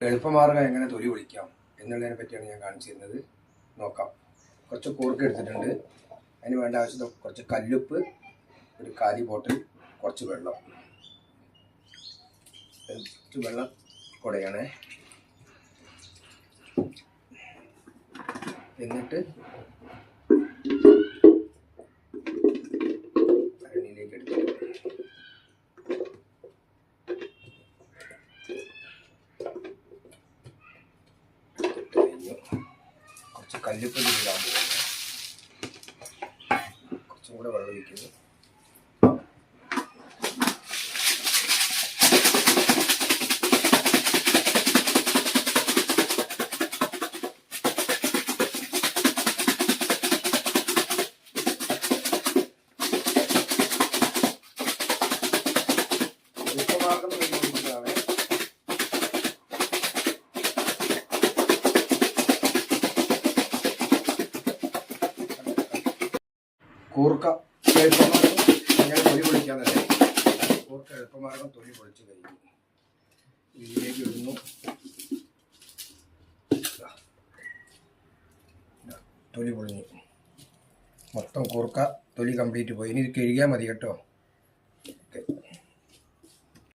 എളുപ്പമാർഗ്ഗം എങ്ങനെ തൊലി പൊളിക്കാം എന്നുള്ളതിനെ പറ്റിയാണ് ഞാൻ കാണിച്ചു തരുന്നത്. നോക്കാം. കുറച്ച് കൂർക്ക എടുത്തിട്ടുണ്ട്. അതിന് വേണ്ട ആവശ്യം കുറച്ച് കല്ലുപ്പ്, ഒരു കാലി ബോട്ടിൽ, കുറച്ച് വെള്ളം. കുറച്ച് വെള്ളം കുടയണേ. എന്നിട്ട് അരണിയിലേക്ക് എടുത്തു. കുറച്ച് കല്ലുപ്പ് ഇടാൻ പോകുന്നു. കുറച്ചും കൂടെ വെള്ളം ഒഴിക്കുന്നു. കൂർക്ക എളുപ്പമാർഗ്ഗം ഞാൻ തൊലി പൊളിക്കാന്നല്ലേ. കൂർക്ക എളുപ്പമാർഗ്ഗം തൊലി പൊളിച്ച് കഴിഞ്ഞു. ഇതിലേക്ക് ഇടുന്നു. തൊലി പൊളിഞ്ഞു. മൊത്തം കൂർക്ക തൊലി കംപ്ലീറ്റ് പോയി. ഇനി ഇത് കഴുകിയാൽ മതി കേട്ടോ.